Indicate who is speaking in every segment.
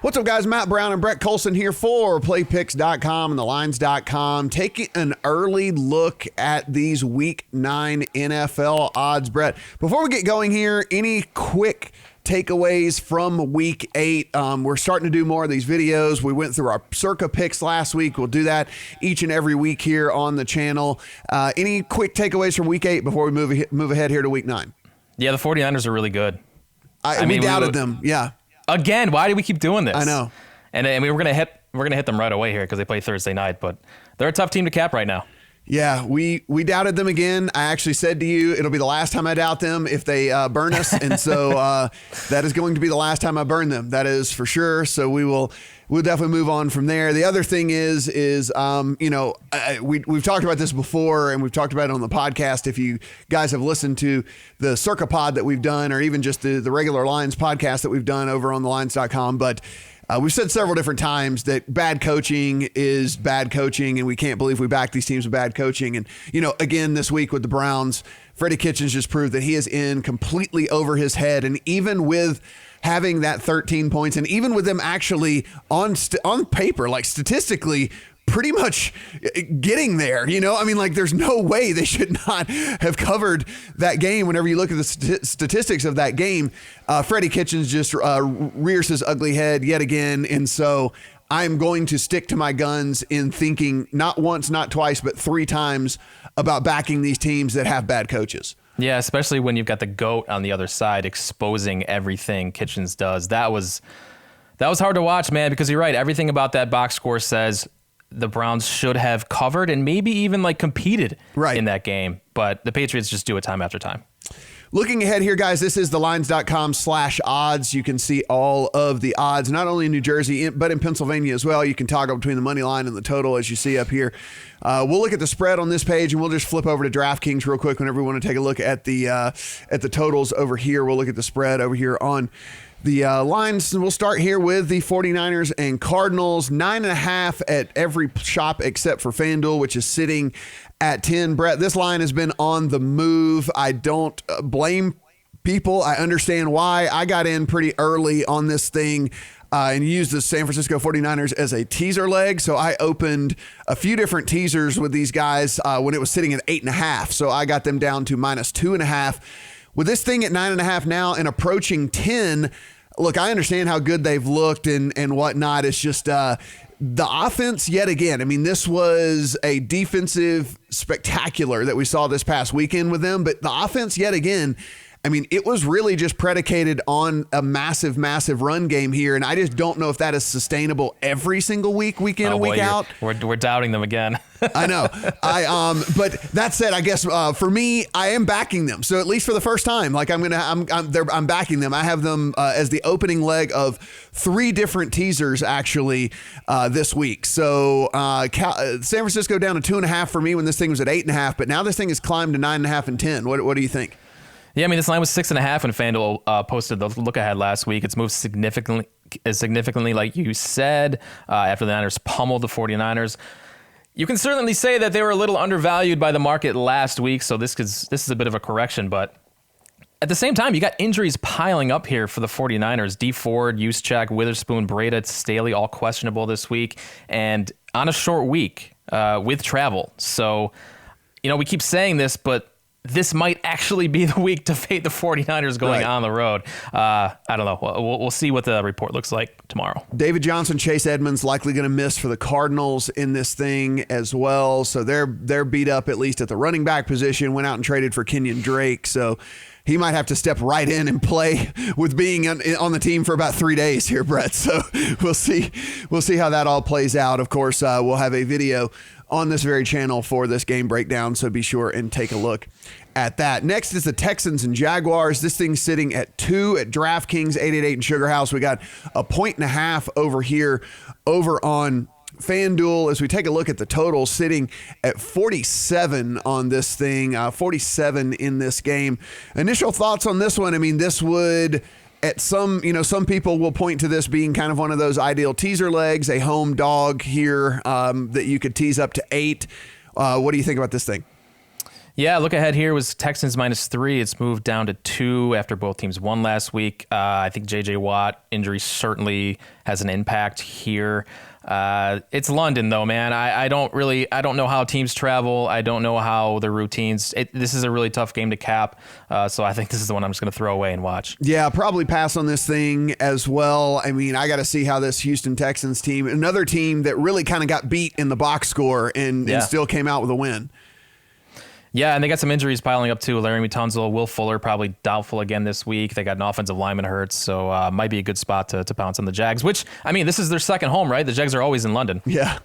Speaker 1: What's up, guys? Matt Brown and Brett Collson here for PlayPicks.com and TheLines.com. Taking an early look at these Week 9 NFL odds. Brett, before we get going here, any quick takeaways from Week 8? We're starting to do more of these videos. We went through our Circa picks last week. We'll do that each and every week here on the channel. Any quick takeaways from Week 8 before we move ahead here to Week 9?
Speaker 2: Yeah, the 49ers are really good.
Speaker 1: We doubted them, yeah.
Speaker 2: Again, why do we keep doing this?
Speaker 1: I know.
Speaker 2: And we're gonna hit them right away here because they play Thursday night, but they're a tough team to cap right now.
Speaker 1: Yeah, we doubted them again. I actually said to you, it'll be the last time I doubt them if they burn us. And so that is going to be the last time I burn them. That is for sure. So we'll definitely move on from there. The other thing is we've talked about this before, and we've talked about it on the podcast. If you guys have listened to the Circa pod that we've done, or even just the regular Lines podcast that we've done over on TheLines.com, but we've said several different times that bad coaching is bad coaching, and we can't believe we back these teams with bad coaching. And, again, this week with the Browns, Freddie Kitchens just proved that he is in completely over his head. And even with having that 13 points, and even with them actually on paper, like statistically, pretty much getting there, there's no way they should not have covered that game. Whenever you look at the statistics of that game, Freddie Kitchens just rears his ugly head yet again. And so I'm going to stick to my guns in thinking not once, not twice, but 3 times about backing these teams that have bad coaches.
Speaker 2: Yeah, especially when you've got the GOAT on the other side exposing everything Kitchens does. That was hard to watch, man, because you're right. Everything about that box score says the Browns should have covered and maybe even competed in that game. But the Patriots just do it time after time.
Speaker 1: Looking ahead here, guys, this is thelines.com/odds. You can see all of the odds, not only in New Jersey, but in Pennsylvania as well. You can toggle between the money line and the total, as you see up here. We'll look at the spread on this page, and we'll just flip over to DraftKings real quick whenever we want to take a look at the totals over here. We'll look at the spread over here on the lines. We'll start here with the 49ers and Cardinals. 9.5 at every shop except for FanDuel, which is sitting at 10. Brett, this line has been on the move. I don't blame people. I understand why. I got in pretty early on this thing and used the San Francisco 49ers as a teaser leg. So I opened a few different teasers with these guys when it was sitting at 8.5. So I got them down to -2.5. With this thing at 9.5 now and approaching 10, look, I understand how good they've looked and whatnot. It's just the offense yet again. I mean, this was a defensive spectacular that we saw this past weekend with them, but the offense yet again, I mean, it was really just predicated on a massive, massive run game here, and I just don't know if that is sustainable every single week in and week out.
Speaker 2: We're doubting them again.
Speaker 1: I know. But that said, I guess for me, I am backing them. So at least for the first time, I'm backing them. I have them as the opening leg of 3 different teasers actually this week. So San Francisco down to 2.5 for me when this thing was at 8.5, but now this thing has climbed to 9.5 and 10. What do you think?
Speaker 2: Yeah, I mean, this line was 6.5 when FanDuel posted the look ahead last week. It's moved significantly, like you said, after the Niners pummeled the 49ers. You can certainly say that they were a little undervalued by the market last week, so this is a bit of a correction. But at the same time, you got injuries piling up here for the 49ers. D Ford, Juszczyk, Witherspoon, Breida, Staley, all questionable this week, and on a short week with travel. So, we keep saying this, but this might actually be the week to fade the 49ers going on the road. I don't know. We'll see what the report looks like tomorrow.
Speaker 1: David Johnson, Chase Edmonds likely going to miss for the Cardinals in this thing as well. So they're beat up at least at the running back position. Went out and traded for Kenyon Drake. So he might have to step right in and play with being on the team for about 3 days here, Brett. So we'll see how that all plays out. Of course, we'll have a video on this very channel for this game breakdown, so be sure and take a look at that. Next is the Texans and Jaguars. This thing's sitting at 2 at DraftKings, 888 in Sugar House. We got 1.5 over here over on FanDuel as we take a look at the total, sitting at 47 on this thing, 47 in this game. Initial thoughts on this one? I mean, this would, at some people will point to this being kind of one of those ideal teaser legs, a home dog here that you could tease up to 8. What do you think about this thing?
Speaker 2: Yeah, look ahead here was Texans -3. It's moved down to 2 after both teams won last week. I think J.J. Watt injury certainly has an impact here. It's London though, man. I don't know how teams travel. I don't know how their routines. This is a really tough game to cap. So I think this is the one I'm just going to throw away and watch.
Speaker 1: Yeah, probably pass on this thing as well. I mean, I got to see how this Houston Texans team, another team that really kind of got beat in the box score and still came out with a win.
Speaker 2: Yeah, and they got some injuries piling up too. Laramie Tunsil, Will Fuller probably doubtful again this week. They got an offensive lineman hurt, so might be a good spot to pounce on the Jags, which, I mean, this is their second home, right? The Jags are always in London.
Speaker 1: Yeah,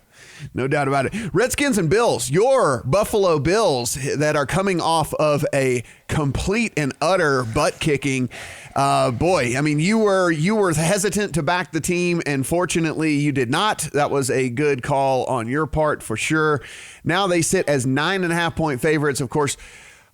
Speaker 1: no doubt about it. Redskins and Bills, your Buffalo Bills that are coming off of a complete and utter butt kicking. Boy, I mean, you were hesitant to back the team, and fortunately you did not. That was a good call on your part for sure. Now they sit as 9.5-point favorites, of course,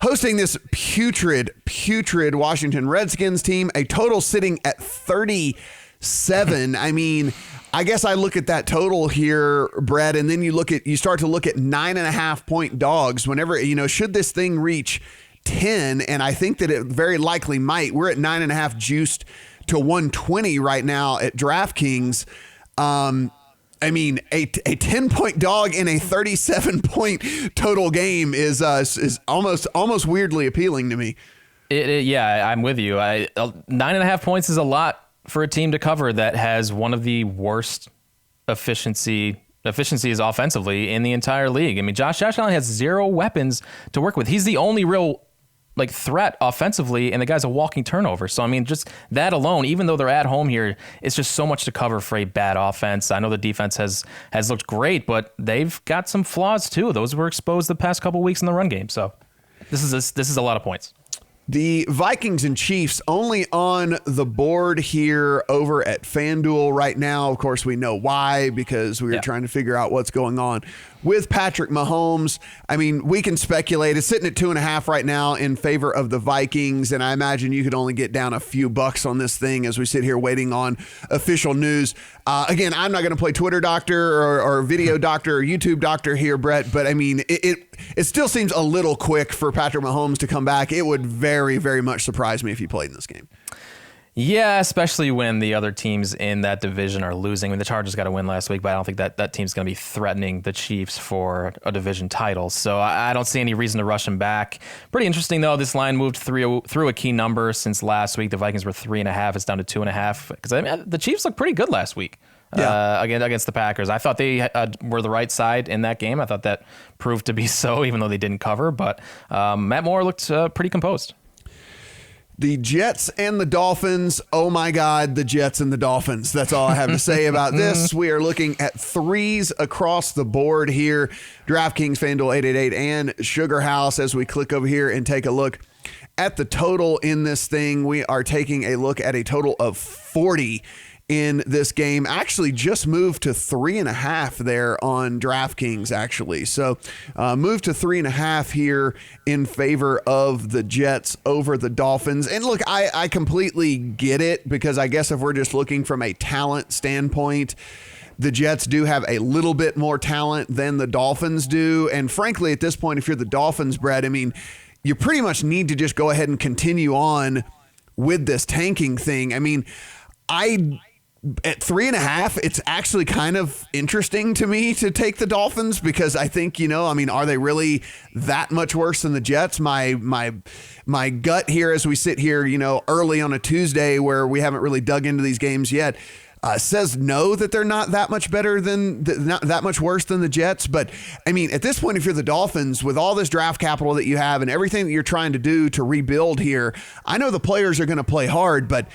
Speaker 1: hosting this putrid Washington Redskins team, a total sitting at 37. I mean, I guess I look at that total here, Brett, and then you start to look at 9.5-point dogs whenever, should this thing reach 10, and I think that it very likely might. We're at 9.5 juiced to 120 right now at DraftKings. I mean, a 10-point dog in a 37-point total game is almost weirdly appealing to me.
Speaker 2: Yeah, I'm with you. 9.5 points is a lot for a team to cover that has one of the worst efficiencies offensively in the entire league. I mean, Josh Allen has 0 weapons to work with. He's the only real threat offensively, and the guy's a walking turnover. So I mean, just that alone, even though they're at home here, it's just so much to cover for a bad offense. I know the defense has looked great, but they've got some flaws too. Those were exposed the past couple weeks in the run game. So this is a lot of points.
Speaker 1: The Vikings and Chiefs only on the board here over at FanDuel right now. Of course, we know why, because we are trying to figure out what's going on with Patrick Mahomes. I mean, we can speculate. It's sitting at 2.5 right now in favor of the Vikings, and I imagine you could only get down a few bucks on this thing as we sit here waiting on official news. Again, I'm not going to play Twitter doctor or video doctor or YouTube doctor here, Brett, but I mean, it still seems a little quick for Patrick Mahomes to come back. It would very, very much surprise me if he played in this game.
Speaker 2: Yeah, especially when the other teams in that division are losing. I mean, the Chargers got a win last week, but I don't think that team's going to be threatening the Chiefs for a division title. So I don't see any reason to rush him back. Pretty interesting, though. This line moved through a key number since last week. The Vikings were 3.5. It's down to 2.5. Because I mean, the Chiefs looked pretty good last week against the Packers. I thought they were the right side in that game. I thought that proved to be so, even though they didn't cover. But Matt Moore looked pretty composed.
Speaker 1: The Jets and the Dolphins. Oh my God, the Jets and the Dolphins. That's all I have to say about this. We are looking at 3s across the board here. DraftKings, FanDuel 888, and Sugar House. As we click over here and take a look at the total in this thing, we are taking a look at a total of 40 in this game. Actually just moved to 3.5 there on DraftKings, actually. So moved to 3.5 here in favor of the Jets over the Dolphins. And look, I completely get it, because I guess if we're just looking from a talent standpoint, the Jets do have a little bit more talent than the Dolphins do. And frankly, at this point, if you're the Dolphins, Brett, I mean, you pretty much need to just go ahead and continue on with this tanking thing. I mean, at 3.5, it's actually kind of interesting to me to take the Dolphins, because I think, are they really that much worse than the Jets? My gut here as we sit here, early on a Tuesday where we haven't really dug into these games yet, says no, that they're not that much better not that much worse than the Jets. But I mean, at this point, if you're the Dolphins, with all this draft capital that you have and everything that you're trying to do to rebuild here, I know the players are going to play hard, but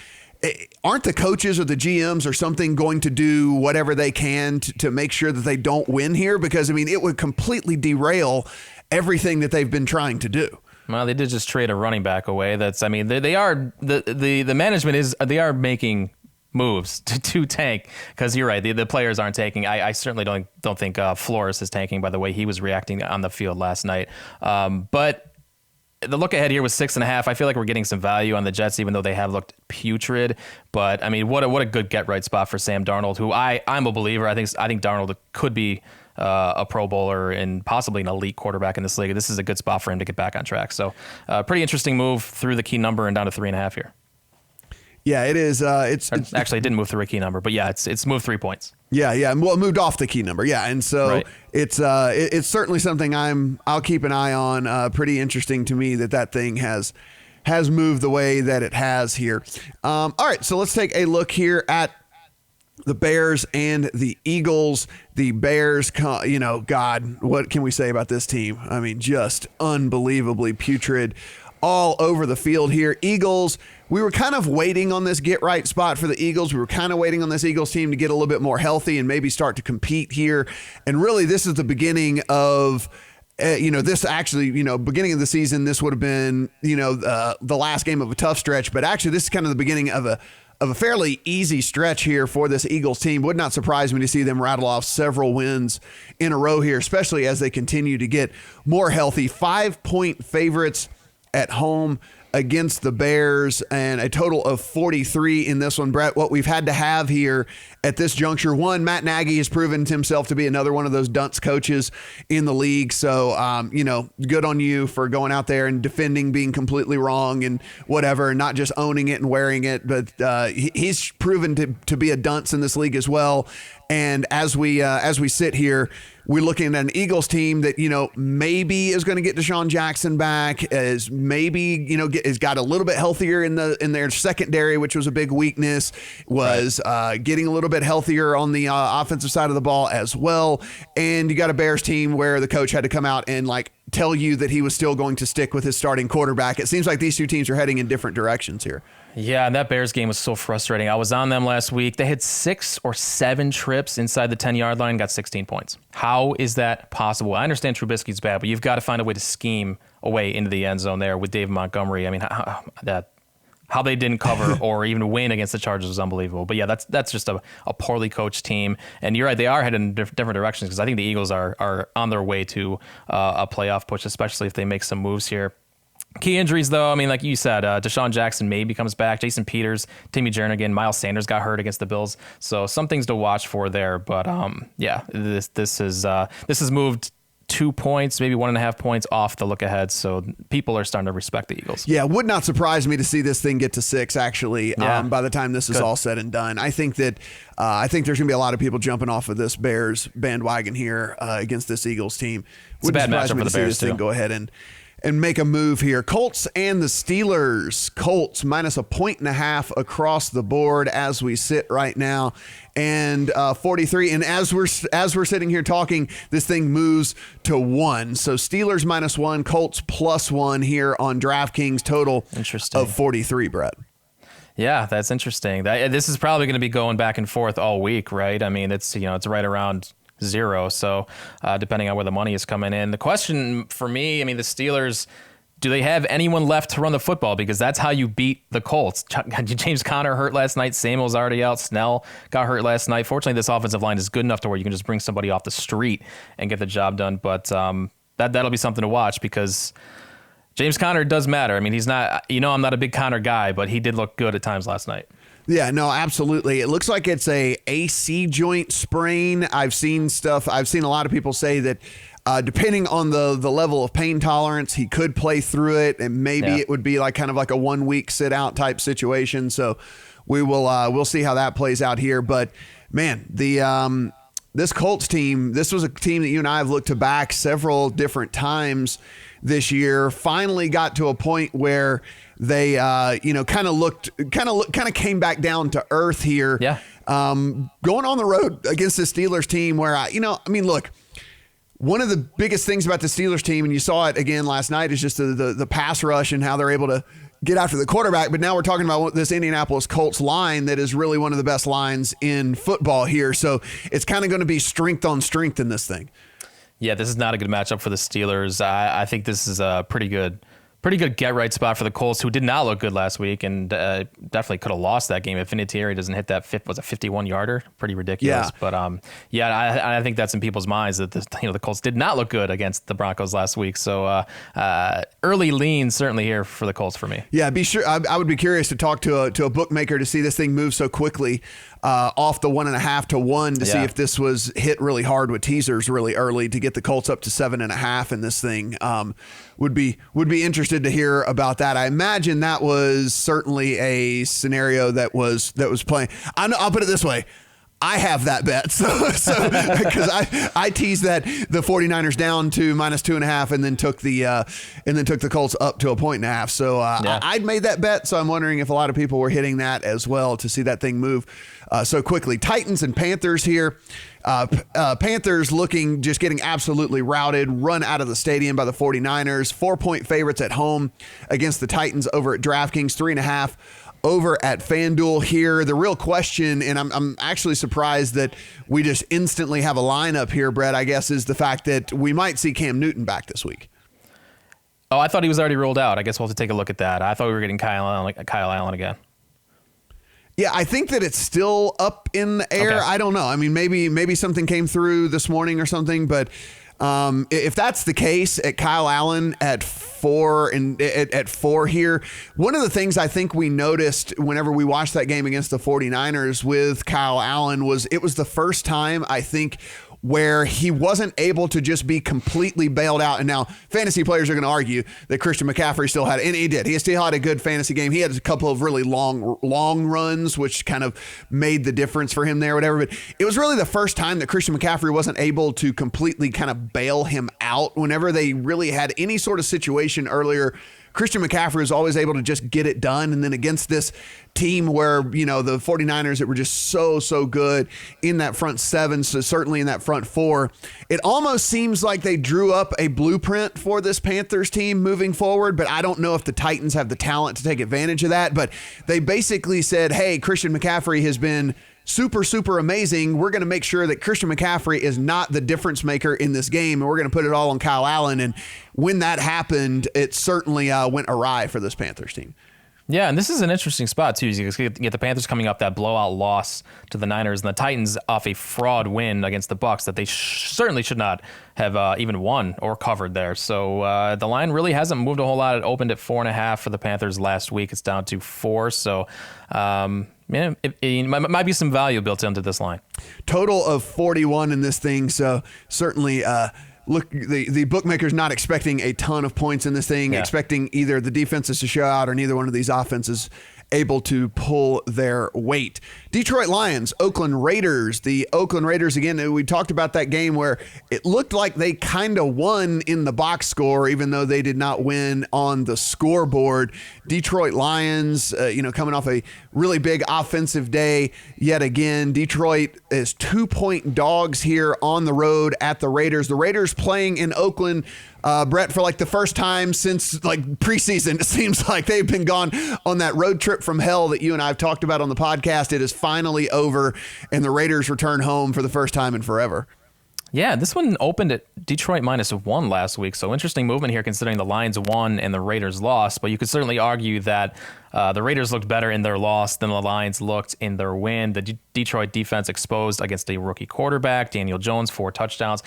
Speaker 1: aren't the coaches or the GMs or something going to do whatever they can to make sure that they don't win here? Because I mean, it would completely derail everything that they've been trying to do.
Speaker 2: Well, they did just trade a running back away. They are the management they are making moves to tank, because you're right, the players aren't tanking. I certainly don't think Flores is tanking by the way he was reacting on the field last night. But the look ahead here was 6.5. I feel like we're getting some value on the Jets, even though they have looked putrid. But I mean, what a good get right spot for Sam Darnold, who I'm a believer. I think Darnold could be a Pro Bowler and possibly an elite quarterback in this league. This is a good spot for him to get back on track. So pretty interesting move through the key number and down to 3.5 here.
Speaker 1: Yeah, it is. It's
Speaker 2: actually, it didn't move through a key number, but yeah, it's moved 3 points.
Speaker 1: Yeah. Well, it moved off the key number. Yeah, and so
Speaker 2: Right.
Speaker 1: it's certainly something I'll keep an eye on. Pretty interesting to me that thing has moved the way that it has here. All right, so let's take a look here at the Bears and the Eagles. The Bears, God, what can we say about this team? I mean, just unbelievably putrid all over the field here. Eagles, we were kind of waiting on this get right spot for the Eagles. We were kind of waiting on this Eagles team to get a little bit more healthy and maybe start to compete here. And really, this is the beginning of this actually, beginning of the season, this would have been, the last game of a tough stretch. But actually, this is kind of the beginning of a fairly easy stretch here for this Eagles team. Would not surprise me to see them rattle off several wins in a row here, especially as they continue to get more healthy. 5-point favorites at home against the Bears, and a total of 43 in this one. Brett, what we've had to have here at this juncture, one, Matt Nagy has proven himself to be another one of those dunce coaches in the league. So, good on you for going out there and defending being completely wrong and whatever, and not just owning it and wearing it. But he's proven to be a dunce in this league as well. And as we sit here, we're looking at an Eagles team that, maybe is going to get Deshaun Jackson back, as maybe, has got a little bit healthier in their secondary, which was a big weakness, was getting a little bit healthier on the offensive side of the ball as well. And you got a Bears team where the coach had to come out and tell you that he was still going to stick with his starting quarterback. It seems like these two teams are heading in different directions here.
Speaker 2: Yeah, and that Bears game was so frustrating. I was on them last week. They had 6 or 7 trips inside the 10-yard line and got 16 points. How is that possible? I understand Trubisky's bad, but you've got to find a way to scheme a way into the end zone there with David Montgomery. I mean, how they didn't cover or even win against the Chargers was unbelievable. But yeah, that's just a poorly coached team. And you're right, they are headed in different directions, because I think the Eagles are on their way to a playoff push, especially if they make some moves here. Key injuries, though, I mean, like you said, Deshaun Jackson maybe comes back. Jason Peters, Timmy Jernigan, Miles Sanders got hurt against the Bills. So some things to watch for there. But this has moved 2 points, maybe 1.5 points off the look ahead. So people are starting to respect the Eagles.
Speaker 1: Yeah, would not surprise me to see this thing get to 6, actually,
Speaker 2: Yeah.
Speaker 1: by the time this is all said and done. I think that there's going to be a lot of people jumping off of this Bears bandwagon here against this Eagles team.
Speaker 2: It's a bad matchup for the Bears, too.
Speaker 1: Go ahead and make a move here. Colts and the Steelers. Colts minus 1.5 across the board as we sit right now, and 43. And as we're sitting here talking, this thing moves to 1. So Steelers -1, Colts +1 here on DraftKings. Total of 43. Brett.
Speaker 2: Yeah, that's interesting. This is probably going to be going back and forth all week, right? I mean, it's right around 0. So depending on where the money is coming in. The question for me, I mean, the Steelers, do they have anyone left to run the football? Because that's how you beat the Colts. James Conner hurt last night. Samuel's already out. Snell got hurt last night. Fortunately, this offensive line is good enough to where you can just bring somebody off the street and get the job done. But that'll be something to watch, because James Conner does matter. I mean, he's not, I'm not a big Conner guy, but he did look good at times last night.
Speaker 1: Yeah, no, absolutely. It looks like it's a AC joint sprain. I've seen a lot of people say that depending on the level of pain tolerance, he could play through it, and maybe it would be kind of like a 1 week sit out type situation. So we'll see how that plays out here. But man, this Colts team, this was a team that you and I have looked to back several different times this year. Finally got to a point where they kind of came back down to earth here.
Speaker 2: Yeah.
Speaker 1: Going on the road against the Steelers team where look, one of the biggest things about the Steelers team, and you saw it again last night, is just the pass rush and how they're able to get after the quarterback. But now we're talking about this Indianapolis Colts line that is really one of the best lines in football here. So it's kind of going to be strength on strength in this thing.
Speaker 2: Yeah, this is not a good matchup for the Steelers. I think this is a pretty good Pretty good get-right spot for the Colts, who did not look good last week and definitely could have lost that game if Vinatieri doesn't hit that 51-yarder. Pretty ridiculous.
Speaker 1: Yeah.
Speaker 2: But I think that's in people's minds that the Colts did not look good against the Broncos last week. So early lean certainly here for the Colts for me.
Speaker 1: Yeah, be sure. I would be curious to talk to a bookmaker to see this thing move so quickly off the 1.5 to 1 to see if this was hit really hard with teasers really early to get the Colts up to 7.5 in this thing. Would be interested to hear about that. I imagine that was certainly a scenario that was playing. I'll put it this way. I have that bet. So because I teased that the 49ers down to -2.5 and then took the Colts up to 1.5. So I'd made that bet. So I'm wondering if a lot of people were hitting that as well to see that thing move so quickly. Titans and Panthers here. Panthers getting absolutely routed, run out of the stadium by the 49ers. 4-point favorites at home against the Titans over at DraftKings, 3.5 over at FanDuel here. The real question, and I'm actually surprised that we just instantly have a lineup here, Brett, I guess, is the fact that we might see Cam Newton back this week.
Speaker 2: Oh, I thought he was already ruled out. I guess we'll have to take a look at that. I thought we were getting Kyle Allen again.
Speaker 1: Yeah, I think that it's still up in the air.
Speaker 2: Okay.
Speaker 1: I don't know. I mean, maybe something came through this morning or something, but if that's the case, at Kyle Allen at 4 and at 4 here, one of the things I think we noticed whenever we watched that game against the 49ers with Kyle Allen was it was the first time I think where he wasn't able to just be completely bailed out. And now fantasy players are going to argue that Christian McCaffrey still had, and he did. He still had a good fantasy game. He had a couple of really long runs, which kind of made the difference for him there, whatever. But it was really the first time that Christian McCaffrey wasn't able to completely kind of bail him out whenever they really had any sort of situation earlier. Christian McCaffrey was always able to just get it done. And then against this team where, the 49ers that were just so good in that front 7, so certainly in that front 4, it almost seems like they drew up a blueprint for this Panthers team moving forward, but I don't know if the Titans have the talent to take advantage of that. But they basically said, hey, Christian McCaffrey has been super amazing. We're going to make sure that Christian McCaffrey is not the difference maker in this game, and we're going to put it all on Kyle Allen. And when that happened, it certainly went awry for this Panthers team.
Speaker 2: Yeah, and this is an interesting spot, too. You get the Panthers coming up that blowout loss to the Niners, and the Titans off a fraud win against the Bucs that they certainly should not have even won or covered there. So the line really hasn't moved a whole lot. It opened at 4.5 for the Panthers last week. It's down to 4. So it might be some value built into this line.
Speaker 1: Total of 41 in this thing. So certainly look, the bookmaker's not expecting a ton of points in this thing, expecting either the defenses to show out or neither one of these offenses able to pull their weight. Detroit Lions, Oakland Raiders. The Oakland Raiders, again, we talked about that game where it looked like they kind of won in the box score, even though they did not win on the scoreboard. Detroit Lions, coming off a really big offensive day yet again. Detroit is 2-point dogs here on the road at the Raiders. The Raiders playing in Oakland, Brett, for like the first time since like preseason. It seems like they've been gone on that road trip from hell that you and I have talked about on the podcast. It is finally over, and the Raiders return home for the first time in forever.
Speaker 2: Yeah, this one opened at Detroit -1 last week, so interesting movement here considering the Lions won and the Raiders lost, but you could certainly argue that the Raiders looked better in their loss than the Lions looked in their win. The Detroit defense exposed against a rookie quarterback, Daniel Jones, 4 touchdowns.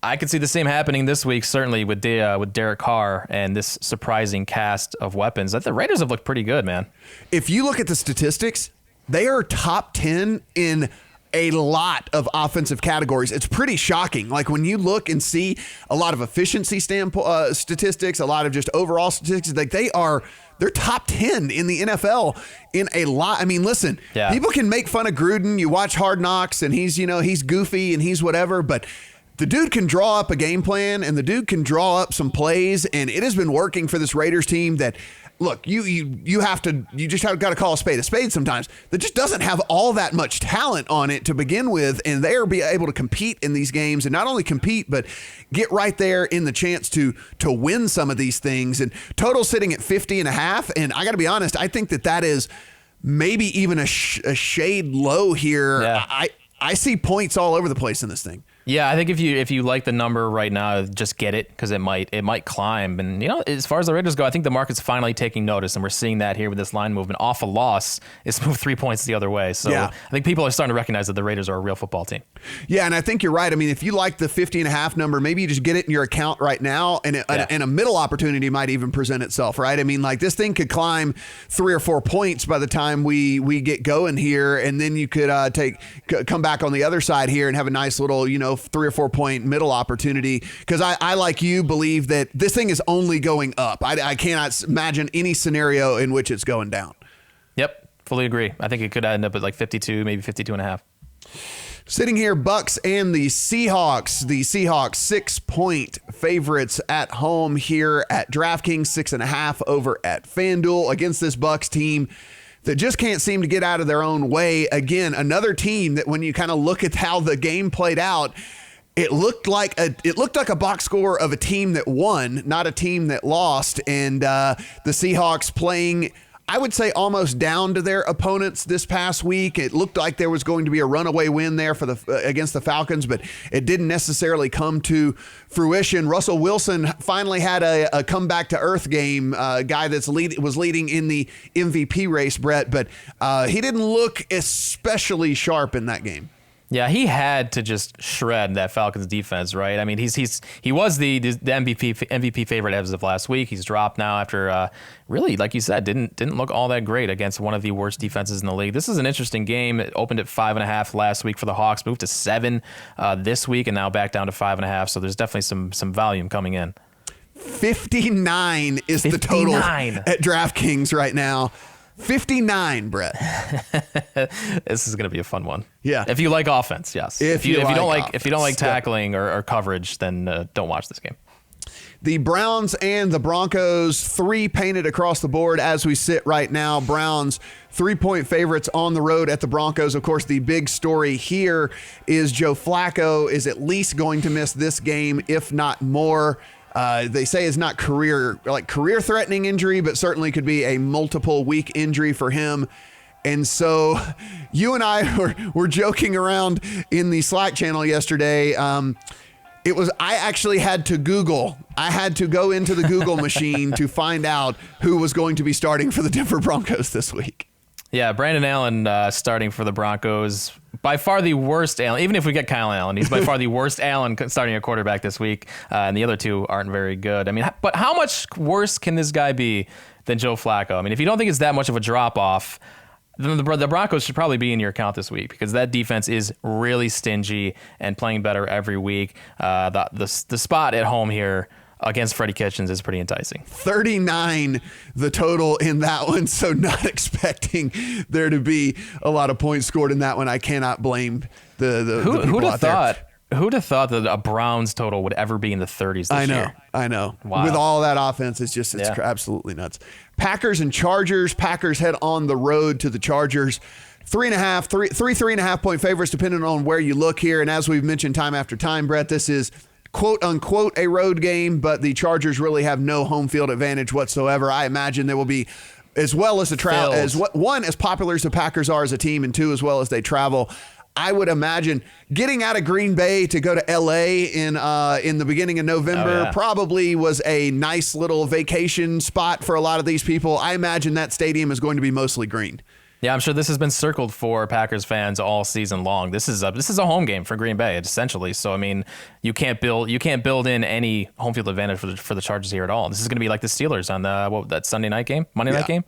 Speaker 2: I could see the same happening this week, certainly with Derek Carr and this surprising cast of weapons. The Raiders have looked pretty good, man. If
Speaker 1: you look at the statistics, they are top 10 in a lot of offensive categories. It's pretty shocking. Like when you look and see a lot of efficiency statistics, a lot of just overall statistics, like they're top 10 in the NFL in a lot. I mean, listen, people can make fun of Gruden. You watch Hard Knocks and he's goofy and he's whatever, but the dude can draw up a game plan and the dude can draw up some plays, and it has been working for this Raiders team that, look, you just got to call a spade sometimes. That just doesn't have all that much talent on it to begin with, and they're be able to compete in these games, and not only compete, but get right there in the chance to win some of these things. And total sitting at 50.5, and I got to be honest, I think that is maybe even a shade low here.
Speaker 2: Yeah.
Speaker 1: I see points all over the place in this thing.
Speaker 2: Yeah, I think if you like the number right now, just get it because it might climb. And as far as the Raiders go, I think the market's finally taking notice, and we're seeing that here with this line movement off a loss. It's moved 3 points the other way. So I think people are starting to recognize that the Raiders are a real football team.
Speaker 1: Yeah, and I think you're right. I mean, if you like the 50.5 number, maybe you just get it in your account right now, and a middle opportunity might even present itself, right? I mean, like this thing could climb 3 or 4 points by the time we get going here, and then you could come back on the other side here and have a nice little 3 or 4 point middle opportunity, because I like you believe that this thing is only going up. I cannot imagine any scenario in which it's going down.
Speaker 2: Yep, fully agree. I think it could end up at like 52, maybe 52.5.
Speaker 1: Sitting here, Bucks and the Seahawks. The Seahawks 6-point favorites at home here at DraftKings, 6.5 over at FanDuel against this Bucks team that just can't seem to get out of their own way. Again, another team that when you kind of look at how the game played out, it looked like a box score of a team that won, not a team that lost. And the Seahawks playing, I would say, almost down to their opponents this past week. It looked like there was going to be a runaway win there against the Falcons, but it didn't necessarily come to fruition. Russell Wilson finally had a comeback to earth game, guy was leading in the MVP race, Brett, but he didn't look especially sharp in that game.
Speaker 2: Yeah, he had to just shred that Falcons defense, right? I mean, he was the MVP favorite as of last week. He's dropped now after really, like you said, didn't look all that great against one of the worst defenses in the league. This is an interesting game. It opened at 5.5 last week for the Hawks, moved to 7 this week, and now back down to 5.5. So there's definitely some volume coming in.
Speaker 1: 59 is the total at DraftKings right now. 59, Brett.
Speaker 2: This is going to be a fun one.
Speaker 1: Yeah.
Speaker 2: If you like offense, yes. If you don't like tackling or coverage, then don't watch this game.
Speaker 1: The Browns and the Broncos, 3 painted across the board as we sit right now. Browns 3-point favorites on the road at the Broncos. Of course, the big story here is Joe Flacco is at least going to miss this game, if not more. They say it's not career-threatening injury, but certainly could be a multiple-week injury for him. And so you and I were joking around in the Slack channel yesterday. I actually had to Google. I had to go into the Google machine to find out who was going to be starting for the Denver Broncos this week.
Speaker 2: Yeah, Brandon Allen starting for the Broncos. By far the worst Allen. Even if we get Kyle Allen, he's by far the worst Allen starting a quarterback this week. And the other two aren't very good. I mean, but how much worse can this guy be than Joe Flacco? I mean, if you don't think it's that much of a drop-off, then the Broncos should probably be in your account this week because that defense is really stingy and playing better every week. The spot at home here against Freddie Kitchens is pretty enticing. 39 the total in that one, so not expecting there to be a lot of points scored in that one. I cannot blame the people out there. Who'd have thought that a Browns total would ever be in the 30s this year?
Speaker 1: I know.
Speaker 2: Wow.
Speaker 1: With all that offense, it's absolutely nuts. Packers and Chargers. Packers head on the road to the Chargers. 3.5 point favorites depending on where you look here. And as we've mentioned time after time, Brett, this is quote unquote a road game, but the Chargers really have no home field advantage whatsoever. I imagine there will be, as well as as popular as the Packers are as a team, and 2, as well as they travel. I would imagine getting out of Green Bay to go to LA in the beginning of November probably was a nice little vacation spot for a lot of these people. I imagine that stadium is going to be mostly green.
Speaker 2: Yeah, I'm sure this has been circled for Packers fans all season long. This is a home game for Green Bay, essentially. So I mean, you can't build in any home field advantage for the Chargers here at all. This is going to be like the Steelers on that Sunday night game, Monday night game.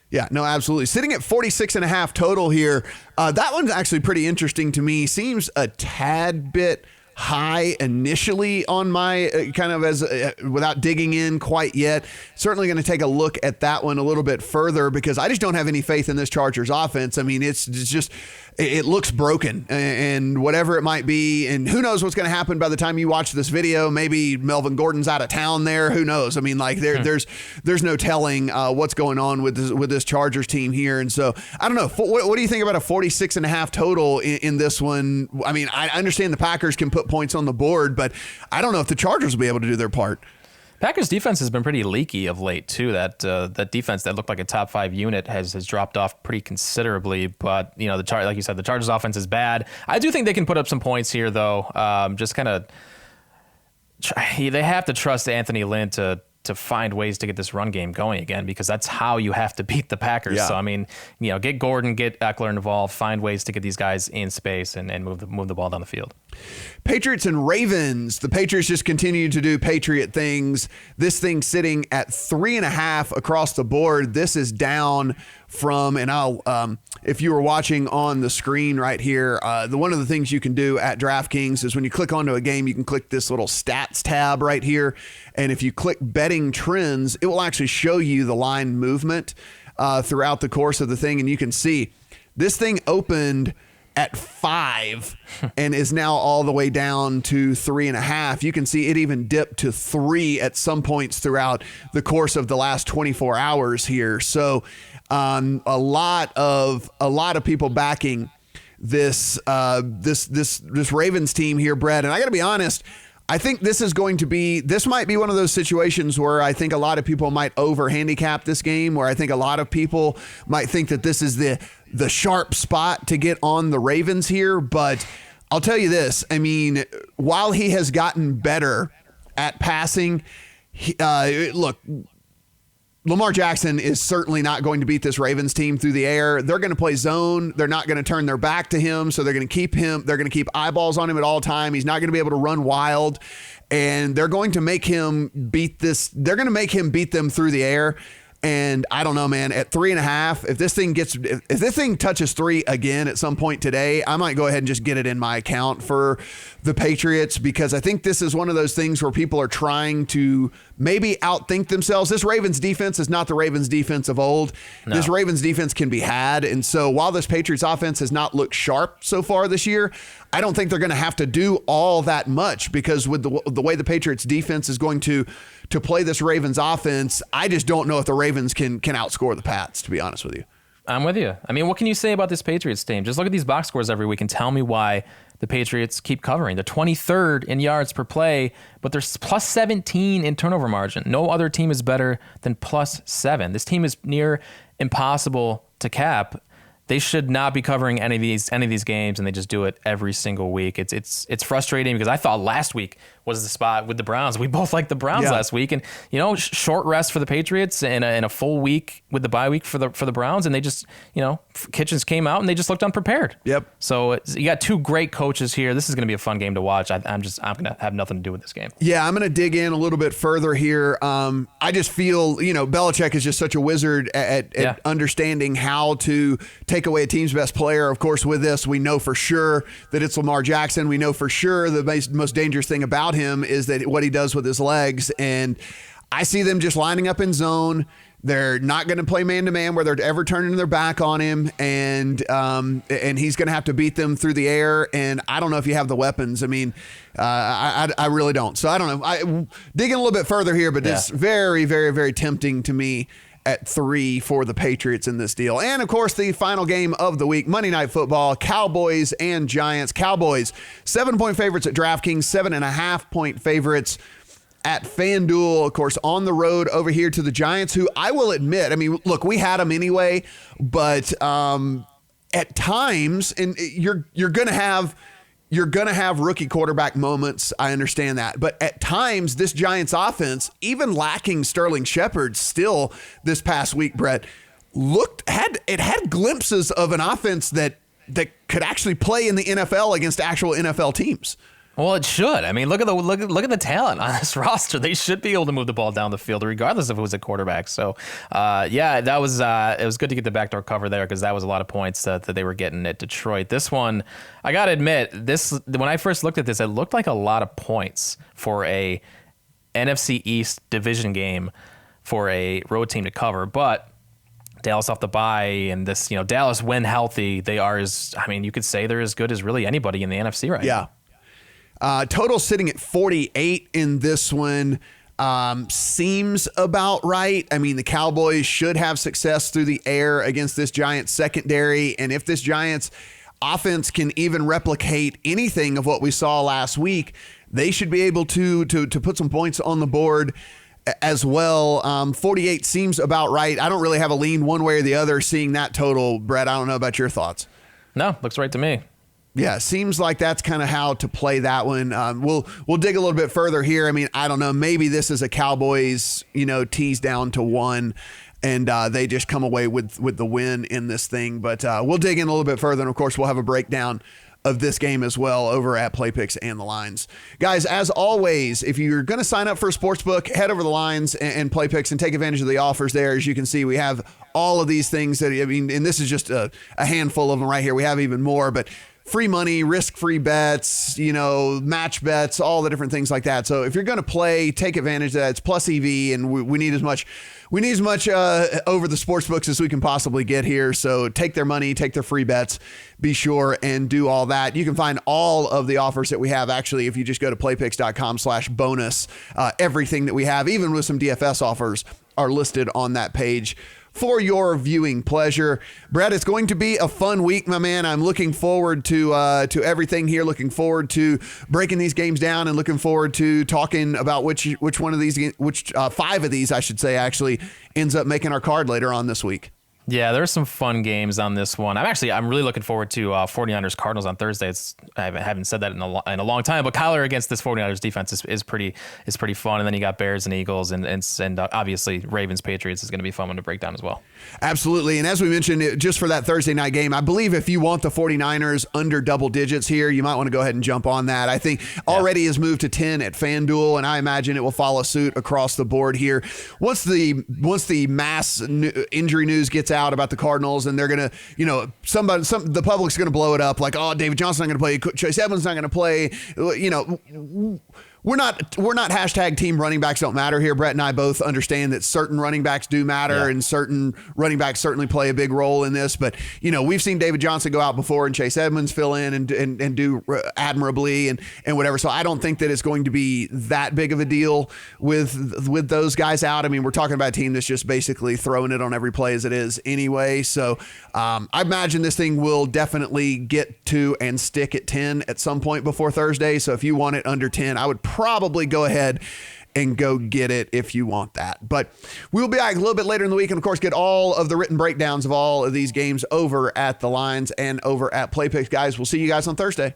Speaker 1: Yeah, no, absolutely. Sitting at 46.5 total here. That one's actually pretty interesting to me. Seems a tad bit high initially on my kind of as without digging in quite yet. Certainly going to take a look at that one a little bit further because I just don't have any faith in this Chargers offense. I mean, it's just it looks broken and whatever it might be. And who knows what's going to happen by the time you watch this video. Maybe Melvin Gordon's out of town there. Who knows? I mean, like there's no telling what's going on with this Chargers team here. And so I don't know. What do you think about a 46.5 total in this one? I mean, I understand the Packers can put points on the board, but I don't know if the Chargers will be able to do their part.
Speaker 2: Packers defense has been pretty leaky of late too. That defense that looked like a top 5 unit has dropped off pretty considerably. But like you said, the Chargers offense is bad. I do think they can put up some points here though. Just kind of they have to trust Anthony Lynn to find ways to get this run game going again, because that's how you have to beat the Packers.
Speaker 1: Yeah.
Speaker 2: So, I mean, get Gordon, get Eckler involved, find ways to get these guys in space and move the ball down the field.
Speaker 1: Patriots and Ravens. The Patriots just continue to do Patriot things. This thing sitting at 3.5 across the board. This is down from, and if you were watching on the screen right here, one of the things you can do at DraftKings is when you click onto a game, you can click this little stats tab right here. And if you click betting trends, it will actually show you the line movement throughout the course of the thing. And you can see this thing opened at 5 and is now all the way down to 3.5. You can see it even dipped to 3 at some points throughout the course of the last 24 hours here. So a lot of people backing this Ravens team here, Brett. And I got to be honest, I think this might be one of those situations where I think a lot of people might over handicap this game, where I think a lot of people might think that this is the sharp spot to get on the Ravens here. But I'll tell you this, I mean, while he has gotten better at passing, look, Lamar Jackson is certainly not going to beat this Ravens team through the air. They're going to play zone. They're not going to turn their back to him. So they're going to keep him. They're going to keep eyeballs on him at all time. He's not going to be able to run wild, and they're going to make him beat this. They're going to make him beat them through the air. And I don't know, man, at 3.5, if this thing touches 3 again at some point today, I might go ahead and just get it in my account for the Patriots, because I think this is one of those things where people are trying to maybe outthink themselves. This Ravens defense is not the Ravens defense of old. No. This Ravens defense can be had. And so while this Patriots offense has not looked sharp so far this year, I don't think they're going to have to do all that much, because with the way the Patriots defense is going to play this Ravens offense, I just don't know if the Ravens can outscore the Pats, to be honest with you.
Speaker 2: I'm with you. I mean, what can you say about this Patriots team? Just look at these box scores every week and tell me why the Patriots keep covering. They're 23rd in yards per play, but they're plus 17 in turnover margin. No other team is better than plus 7. This team is near impossible to cap. They should not be covering any of these games, and they just do it every single week. It's frustrating, because I thought last week was the spot with the Browns. We both liked the Browns last week, and short rest for the Patriots and a full week with the bye week for the Browns, and they just Kitchens came out and they just looked unprepared. Yep. So you got 2 great coaches here. This is going to be a fun game to watch. I'm going to have nothing to do with this game.
Speaker 1: Yeah, I'm going to dig in a little bit further here. I just feel Belichick is just such a wizard at understanding how to take away a team's best player. Of course, with this, we know for sure that it's Lamar Jackson. We know for sure the most dangerous thing about him is that what he does with his legs. And I see them just lining up in zone. They're not going to play man-to-man where they're ever turning their back on him, and he's going to have to beat them through the air. And I don't know if you have the weapons. I mean, I really don't. So I don't know. I dig in a little bit further here, but it's very, very, very tempting to me at 3 for the Patriots in this deal. And of course, the final game of the week, Monday Night Football, Cowboys and Giants. Cowboys 7-point favorites at DraftKings, 7.5-point favorites at FanDuel, of course, on the road over here to the Giants, who I will admit, I mean, look, we had them anyway, but at times, and you're going to have rookie quarterback moments. I understand that. But at times, this Giants offense, even lacking Sterling Shepard still this past week, Brett, had glimpses of an offense that could actually play in the NFL against actual NFL teams.
Speaker 2: Well, it should. I mean, look at the talent on this roster. They should be able to move the ball down the field, regardless of who's a quarterback. So, that was it was good to get the backdoor cover there, because that was a lot of points that they were getting at Detroit. This one, I gotta admit, when I first looked at this, it looked like a lot of points for a NFC East division game for a road team to cover, but Dallas off the bye, and this, Dallas, when healthy, you could say they're as good as really anybody in the NFC right now.
Speaker 1: Total sitting at 48 in this one seems about right. I mean, the Cowboys should have success through the air against this Giants secondary. And if this Giants offense can even replicate anything of what we saw last week, they should be able to put some points on the board as well. 48 seems about right. I don't really have a lean one way or the other seeing that total. Brett, I don't know about your thoughts.
Speaker 2: No, looks right to me.
Speaker 1: Yeah, seems like that's kind of how to play that one. We'll dig a little bit further here. I mean, I don't know. Maybe this is a Cowboys, tease down to 1, and they just come away with the win in this thing. But we'll dig in a little bit further, and of course, we'll have a breakdown of this game as well over at PlayPicks and the Lines. Guys, as always, if you're going to sign up for a sportsbook, head over the Lines and PlayPicks and take advantage of the offers there. As you can see, we have all of these things and this is just a handful of them right here. We have even more, but free money, risk-free bets, match bets, all the different things like that. So if you're going to play, take advantage of that. It's plus EV, and we need as much over the sports books as we can possibly get here. So take their money, take their free bets, be sure and do all that. You can find all of the offers that we have. Actually, if you just go to playpicks.com/bonus, everything that we have, even with some DFS offers, are listed on that page for your viewing pleasure. Brett, it's going to be a fun week, my man. I'm looking forward to everything here. Looking forward to breaking these games down and looking forward to talking about which one of these, which 5 of these, I should say, actually ends up making our card later on this week.
Speaker 2: Yeah, there's some fun games on this one. I'm really looking forward to 49ers Cardinals on Thursday. I haven't said that in a long time, but Kyler against this 49ers defense is pretty fun. And then you got Bears and Eagles and obviously Ravens Patriots is going to be a fun one to break down as well.
Speaker 1: Absolutely. And as we mentioned, just for that Thursday night game, I believe if you want the 49ers under double digits here, you might want to go ahead and jump on that. I think already has moved to 10 at FanDuel, and I imagine it will follow suit across the board here. Once the mass injury news gets out about the Cardinals, and they're gonna, the public's gonna blow it up like, oh, David Johnson's not gonna play, Chase Edmonds not gonna play. We're not hashtag team running backs don't matter here. Brett and I both understand that certain running backs do matter, and certain running backs certainly play a big role in this. But we've seen David Johnson go out before and Chase Edmonds fill in and do admirably and whatever. So I don't think that it's going to be that big of a deal with those guys out. I mean, we're talking about a team that's just basically throwing it on every play as it is anyway. So I imagine this thing will definitely get to and stick at 10 at some point before Thursday. So if you want it under 10, I would probably go ahead and go get it if you want that. But we'll be back a little bit later in the week and, of course, get all of the written breakdowns of all of these games over at the Lines and over at PlayPicks. Guys, we'll see you guys on Thursday.